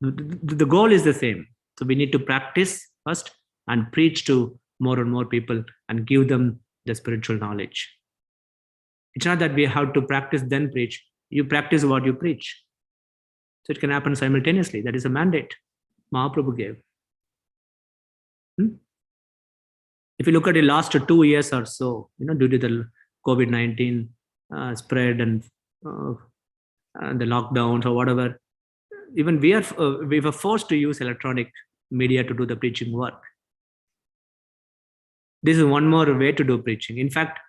The goal is the same. So we need to practice first and preach to more and more people and give them the spiritual knowledge. It's not that we have to practice then preach. You practice what you preach. So it can happen simultaneously. That is a mandate Mahaprabhu gave. If you look at the last 2 years or so, due to the COVID-19 spread and the lockdowns or whatever, even we were forced to use electronic media to do the preaching work. This is one more way to do preaching. In fact,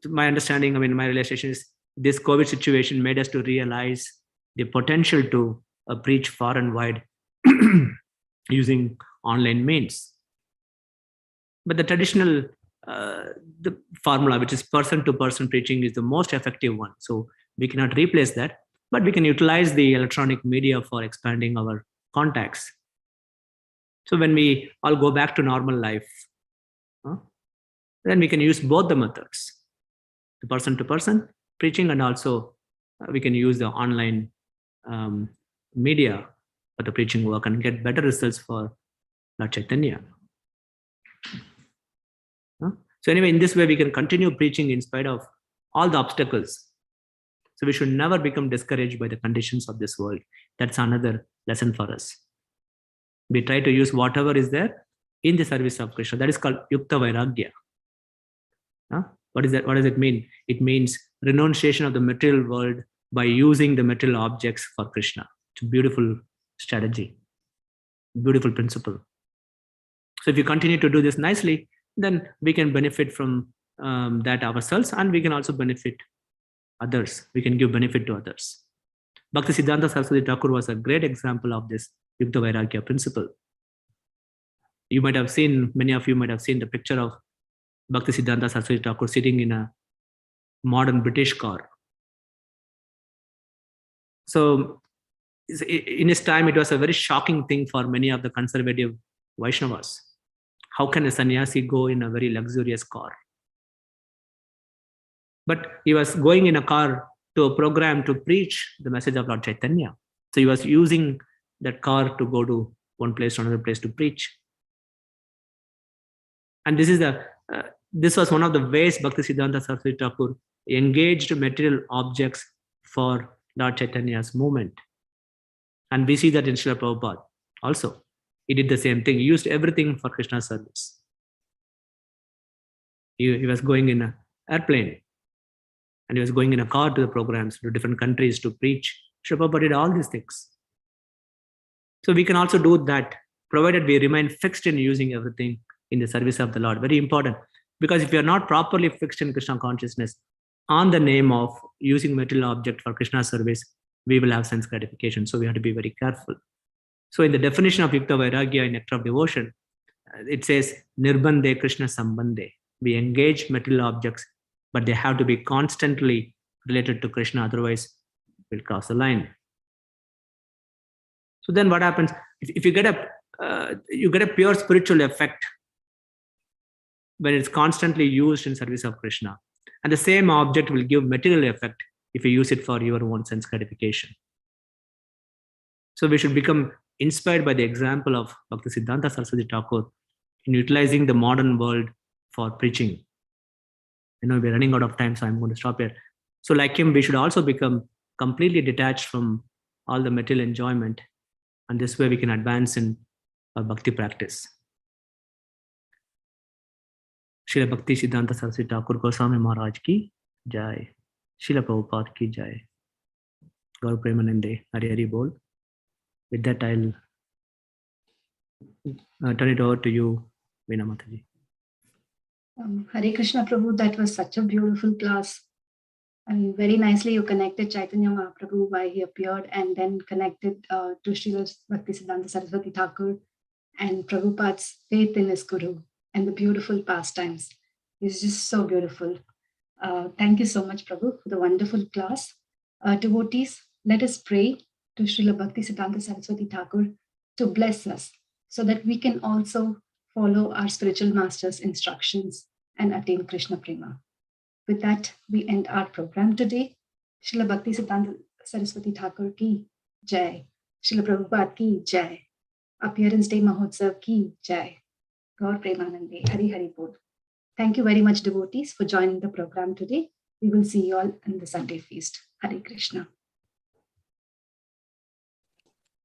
my understanding, my realization is this COVID situation made us to realize the potential to preach far and wide using online means. But the traditional the formula, which is person-to-person preaching, is the most effective one. So we cannot replace that, but we can utilize the electronic media for expanding our contacts. So when we all go back to normal life, then we can use both the methods, the person-to-person preaching, and also we can use the online media for the preaching work and get better results for Lord Chaitanya. So anyway, in this way, we can continue preaching in spite of all the obstacles. So we should never become discouraged by the conditions of this world. That's another lesson for us. We try to use whatever is there in the service of Krishna. That is called Yukta Vairagya. What is that? What does it mean? It means renunciation of the material world by using the material objects for Krishna. It's a beautiful strategy, beautiful principle. So if you continue to do this nicely, then we can benefit from that ourselves, and we can also benefit others. We can give benefit to others. BhaktiSiddhanta Sarasvati Thakura was a great example of this Yukta Vairagya principle. You might have seen, many of you might have seen the picture of BhaktiSiddhanta Sarasvati Thakura sitting in a modern British car. So in his time, it was a very shocking thing for many of the conservative Vaishnavas. How can a sannyasi go in a very luxurious car? But he was going in a car to a program to preach the message of Lord Chaitanya. So he was using that car to go to one place to another place to preach. And this was one of the ways BhaktiSiddhanta Sarasvati Thakura engaged material objects for Lord Chaitanya's movement. And we see that in Srila Prabhupada also. He did the same thing. He used everything for Krishna's service. He was going in an airplane, and he was going in a car to the programs, to different countries to preach. Srila Prabhupada did all these things. So we can also do that, provided we remain fixed in using everything in the service of the Lord. Very important. Because if we are not properly fixed in Krishna consciousness on the name of using material object for Krishna service, we will have sense gratification. So we have to be very careful. So in the definition of Yukta Vairagya in Nectar of Devotion, it says, Nirbandhe Krishna Sambandhe. We engage material objects, but they have to be constantly related to Krishna, otherwise we'll cross the line. So then what happens? If you get a pure spiritual effect when it's constantly used in service of Krishna. And the same object will give material effect if you use it for your own sense gratification. So we should become inspired by the example of BhaktiSiddhanta Sarasvati Thakura in utilizing the modern world for preaching. We're running out of time, so I'm going to stop here. So like him, we should also become completely detached from all the material enjoyment. And this way we can advance in our bhakti practice. Srila BhaktiSiddhanta Sarasvati Thakura Goswami Maharaj ki jai. Srila Prabhupada ki jai. Gaur Premanande, Hare Hare Bol. With that, I'll turn it over to you, Veena Mataji. Hare Krishna Prabhu, that was such a beautiful class. I mean, very nicely you connected Chaitanya Mahaprabhu, why he appeared, and then connected to Srila BhaktiSiddhanta Sarasvati Thakura and Prabhupada's faith in his Guru and the beautiful pastimes. It's just so beautiful. Thank you so much, Prabhu, for the wonderful class. Devotees, let us pray to Srila BhaktiSiddhanta Sarasvati Thakura to bless us so that we can also follow our spiritual master's instructions and attain Krishna Prema. With that, we end our program today. Srila BhaktiSiddhanta Sarasvati Thakura ki jai. Srila Prabhupada ki jai. Appearance Day Mahotsav ki jai. Gaur Premanande, Hari Hari Bol. Thank you very much, devotees, for joining the program today. We will see you all in the Sunday feast. Hare Krishna.